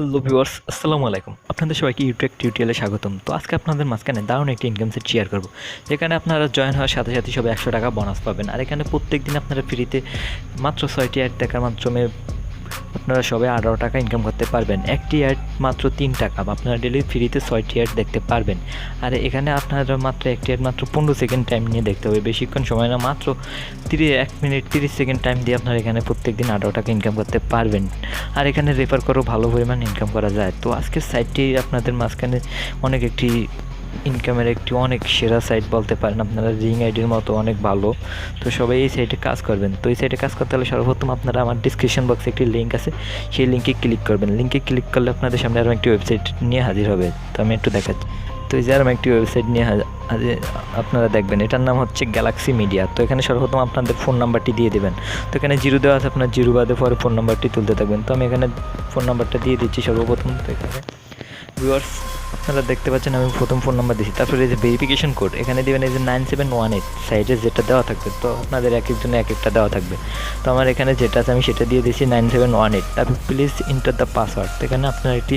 Hello viewers, আসসালামু আলাইকুম। আপনাদের সবাইকে ইউটিউব টিউটোরিয়ালে স্বাগতম। তো আজকে আপনাদের মাঝখানে দারুণ একটি ইনকাম সেট শেয়ার করব, যেখানে আপনারা জয়েন হওয়ার সাথে সাথে সবাই 100 টাকা বোনাস পাবেন। আর এখানে প্রত্যেক দিন আপনারা ফ্রিতে মাত্র 6টি অ্যাড দেখার মাধ্যমে আপনারা সবাই 18 টাকা ইনকাম করতে পারবেন। একটি অ্যাড মাত্র 3 টাকা, আপনারা ডেলি ফ্রিতে 6টি অ্যাড দেখতে পারবেন। আর এখানে আপনারা মাত্র একটি অ্যাড মাত্র 15 সেকেন্ড টাইম নিয়ে দেখতে হবে, বেশিক্ষণ সময় না, মাত্র 1 মিনিট 30 সেকেন্ড টাইম দিয়ে আপনারা এখানে প্রত্যেক দিন 18 টাকা ইনকাম করতে পারবেন। আর এখানে রেফার করেও ভালো পরিমাণ ইনকাম করা যায়। তো আজকের সাইটটি আপনাদের মাঝখানে একটি ইনকামের একটি অনেক সেরা সাইট বলতে পারেন, আপনারা রিং আইডির মতো অনেক ভালো। তো সবাই এই সাইটে কাজ করবেন। তো এই সাইটে কাজ করতে হলে সর্বপ্রথম আপনারা আমার ডিসক্রিপশন বক্সে একটি লিঙ্ক আছে, সেই লিঙ্কে ক্লিক করবেন। লিঙ্কে ক্লিক করলে আপনাদের সামনে আরও একটি ওয়েবসাইট নিয়ে হাজির হবে। তো আমি একটু দেখাচ্ছি। তো এই যে আরও একটি ওয়েবসাইট নিয়ে আপনারা দেখবেন, এটার নাম হচ্ছে গ্যালাক্সি মিডিয়া। তো এখানে সর্বপ্রথম আপনাদের ফোন নাম্বারটি দিয়ে দেবেন। তো এখানে জিরো দেওয়া আছে, আপনার জিরো বাদে পরে ফোন নাম্বারটি তুলতে থাকবেন। তো আমি এখানে ফোন নাম্বারটা দিয়ে দিচ্ছি সর্বপ্রথম। তো এখানে ভিউয়ার্স আপনারা দেখতে পাচ্ছেন আমি প্রথম ফোন নাম্বার দিচ্ছি, তারপরে এই যে ভেরিফিকেশন কোড এখানে দেবেন, এই যে 9718 সাইডে যেটা দেওয়া থাকবে। তো আপনাদের এক একজনে এক একটা দেওয়া থাকবে। তো আমার এখানে যেটা আছে আমি সেটা দিয়ে দিচ্ছি 9718। তারপর প্লিজ ইন্টার দ্য পাসওয়ার্ড। তো এখানে আপনার একটি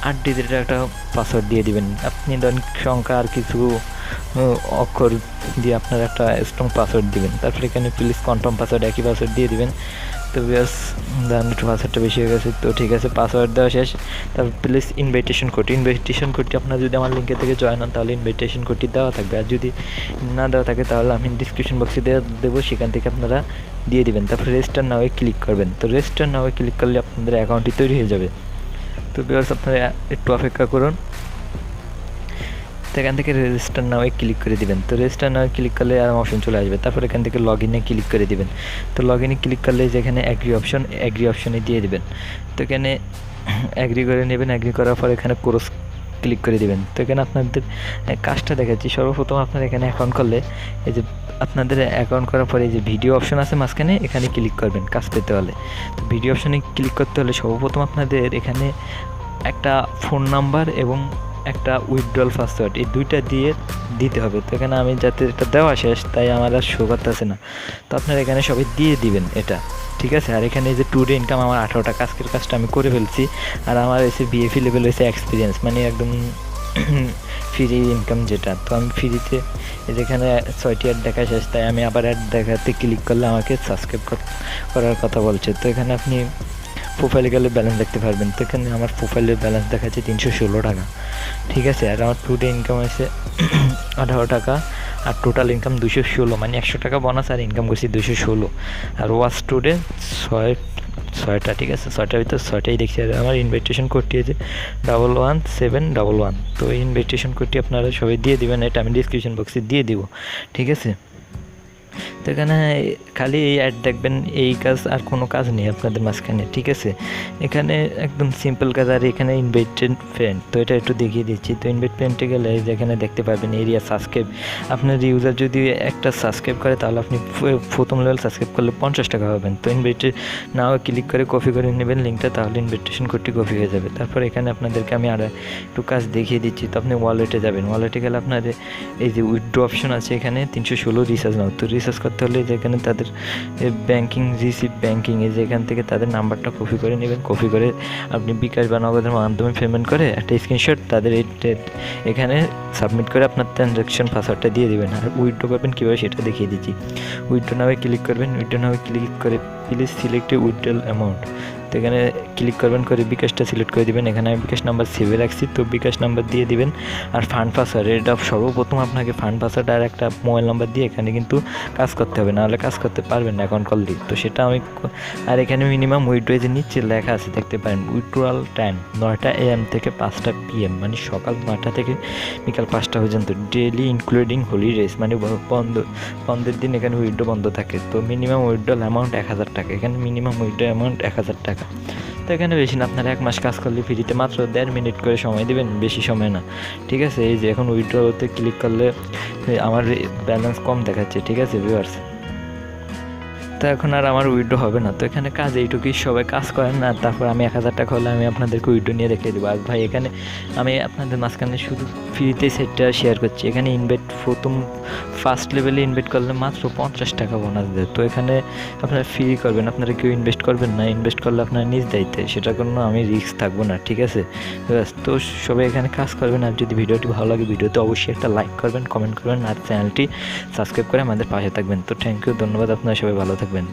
8 ডিজিটের একটা পাসওয়ার্ড দিয়ে দিবেন। আপনি ধরেন সংখ্যা আর কিছু অক্ষর দিয়ে আপনার একটা স্ট্রং পাসওয়ার্ড দিবেন। তারপরে এখানে প্লিজ কনফার্ম পাসওয়ার্ড, একই পাসওয়ার্ড দিয়ে দিবেন। তো ব্যাস, একটু পাসওয়ার্ডটা বেশি হয়ে গেছে। তো ঠিক আছে, পাসওয়ার্ড দেওয়া শেষ। তারপর প্লিজ ইনভাইটেশন কোডটি আপনার যদি আমার লিঙ্কে থেকে জয়েন হন তাহলে ইনভাইটেশন কোডটি দেওয়া থাকবে। আর যদি না দেওয়া থাকে তাহলে আমি ডিসক্রিপশন বক্সে দেবো, সেখান থেকে আপনারা দিয়ে দিবেন। তারপর রেজিস্টার নাও ক্লিক করবেন। তো রেজিস্টার নাও ক্লিক করলে আপনাদের অ্যাকাউন্টটি তৈরি হয়ে যাবে। তো ব্যাস, আপনারা একটু অপেক্ষা করুন। তো এখান থেকে রেজিস্টার নাও ক্লিক করে দিবেন। তো রেজিস্টার নাও ক্লিক করলে আর অপশন চলে আসবে। তারপর এখান থেকে লগ ইনে ক্লিক করে দিবেন। তো লগ ইনে ক্লিক করলে যেখানে অ্যাগ্রি অপশনে দিয়ে দিবেন। তো এখানে অ্যাগ্রি করে নেবেন। অ্যাগ্রি করার পর এখানে ক্রস ক্লিক করে দিবেন। তো এখানে আপনাদের কাজটা দেখাচ্ছি। সর্বপ্রথম আপনার এখানে অ্যাকাউন্ট করলে এই যে আপনাদের অ্যাকাউন্ট করার পরে এই যে ভিডিও অপশন আছে মাঝখানে, এখানে ক্লিক করবেন কাজ পেতে হলে। তো ভিডিও অপশনে ক্লিক করতে হলে সর্বপ্রথম আপনাদের এখানে একটা ফোন নাম্বার এবং একটা উইথড্রল পাসওয়ার্ড, এই দুইটা দিতে হবে। তো এখানে আমি যাতে এটা দেওয়া শেষ তাই আমার আর শো করতেছে না। তো আপনারা এখানে সবাই দিয়ে দিবেন এটা, ঠিক আছে। আর এখানে এই যে টু ডে ইনকাম আমার 18 টাকা, আজকের কাজটা আমি করে ফেলছি। আর আমার এসে বিএফি লেভেল হয়েছে এক্সপিরিয়েন্স, মানে একদম ফ্রি ইনকাম যেটা। তো আমি ফ্রিতে যেখানে 6টি অ্যাড দেখা শেষ, তাই আমি আবার অ্যাড দেখাতে ক্লিক করলে আমাকে সাবস্ক্রাইব করার কথা বলছে। তো এখানে আপনি প্রোফাইলে গেলে ব্যালেন্স দেখতে পারবেন। তো এখানে আমার প্রোফাইলের ব্যালেন্স দেখাচ্ছে 316 টাকা, ঠিক আছে। আর আমার টু ডে ইনকাম হয়েছে 18 টাকা, আর টোটাল ইনকাম 216, মানে 100 টাকা বোনাস আর ইনকাম করছি 216। আর ওয়াচ টুডে 6টা, ঠিক আছে। 6টার ভিতর 6টাই দেখছি। আর আমার ইনভাইটেশন কোডটি আছে 11711। তো এই ইনভাইটেশন কোডটি আপনারা সবাই দিয়ে দেবেন, এটা আমি ডিসক্রিপশন বক্সে দিয়ে দিব, ঠিক আছে। তো এখানে খালি এই অ্যাড দেখবেন, এই কাজ আর কোনো কাজ নেই আপনাদের মাঝখানে, ঠিক আছে। এখানে একদম সিম্পল কাজ। আর এখানে ইনভাইটেড ফ্রেন্ড, তো এটা একটু দেখিয়ে দিচ্ছি। তো ইনভাইট ফ্রেন্ডে গেলে যেখানে দেখতে পাবেন এরিয়া সাবস্ক্রাইব, আপনার ইউজার যদি একটা সাবস্ক্রাইব করে তাহলে আপনি প্রথম লেভেল সাবস্ক্রাইব করলে 50 টাকা পাবেন। তো ইনভাইটে নাও ক্লিক করে কপি করে নেবেন লিঙ্কটা, তাহলে ইনভাইটেশন কোডটি কপি হয়ে যাবে। তারপর এখানে আপনাদেরকে আমি আর একটু কাজ দেখিয়ে দিচ্ছি। তো আপনি ওয়ালেটে যাবেন। ওয়ালেটে গেলে আপনার এই যে উইথড্র অপশন আছে, এখানে 316 রিচার্জ নাও। তো রিচার্জ করতে হলে যেখানে তাদের ব্যাঙ্কিং রিসিভ ব্যাঙ্কিং, এই যে এখান থেকে তাদের নাম্বারটা কপি করে নেবেন। কপি করে আপনি বিকাশ বা নগদের মাধ্যমে পেমেন্ট করে একটা স্ক্রিনশট তাদের এখানে সাবমিট করে আপনার ট্রানজ্যাকশন পাসওয়ার্ডটা দিয়ে দেবেন। আর উইথড্র করবেন কীভাবে সেটা দেখিয়ে দিচ্ছি। উইথড্র নামে ক্লিক করবেন। উইথড্র নামে ক্লিক করে প্লিজ সিলেক্ট উইথড্রল অ্যামাউন্ট। তো এখানে ক্লিক করবেন, করে বিকাশটা সিলেক্ট করে দেবেন। এখানে আমি বিকাশ নাম্বার সেভে রাখছি, তো বিকাশ নাম্বার দিয়ে দিবেন। আর ফান্ড পাসওয়ার্ড, এটা সর্বপ্রথম আপনাকে ফান্ড পাসওয়ার্ড আর একটা মোবাইল নাম্বার দিয়ে এখানে কিন্তু কাজ করতে হবে, নাহলে কাজ করতে পারবেন না অ্যাকাউন্ট কল দিয়ে। তো সেটা আমি, আর এখানে মিনিমাম উইথড্র যে নিচে লেখা আছে দেখতে পারেন, উইথড্রয়াল টাইম 9টা AM থেকে 5টা PM, মানে সকাল 9টা থেকে বিকাল 5টা পর্যন্ত, ডেইলি ইনক্লুডিং হলিডেজ, মানে বন্ধের দিন এখানে উইথড্র বন্ধ থাকে। তো মিনিমাম উইথড্রল অ্যামাউন্ট 1000 টাকা, এখানে মিনিমাম উইথড্র অ্যামাউন্ট 1000 টাকা। তো এখানে বেশি না, আপনারা 1 মাস কাজ করলে ফ্রিতে মাত্র 1.5 মিনিট করে সময় দেবেন, বেশি সময় না, ঠিক আছে। এই যে এখন উইথড্রতে ক্লিক করলে আমার ব্যালেন্স কম দেখাচ্ছে, ঠিক আছে ভিউয়ার্স। তো এখন আর আমার উইথড্র হবে না। তো এখানে কাজ এইটুকুই, সবাই কাজ করেন না, তারপর আমি 1000 টাকা হলে আমি আপনাদেরকে উইথড্র নিয়ে রেখে দেবো। আর ভাই এখানে আমি আপনাদের মাঝখানে শুধু ফ্রিতে সেটটা শেয়ার করছি। এখানে ইনভেট প্রথম ফার্স্ট লেভেলে ইনভেট করলে মাত্র 50 টাকা বোনাস দেয়। তো এখানে আপনারা ফ্রি করবেন, আপনারা কেউ ইনভেস্ট করবেন না, ইনভেস্ট করলে আপনারা নিজ দায়িত্বে, সেটার জন্য আমি রিস্ক থাকবো না, ঠিক আছে? তো সবাই এখানে কাজ করবেন। আর যদি ভিডিওটি ভালো লাগে ভিডিওতে অবশ্যই একটা লাইক করবেন, কমেন্ট করবেন আর চ্যানেলটি সাবস্ক্রাইব করে আমাদের পাশে থাকবেন। তো থ্যাংক ইউ, ধন্যবাদ, আপনারা সবাই ভালো থাকবেন।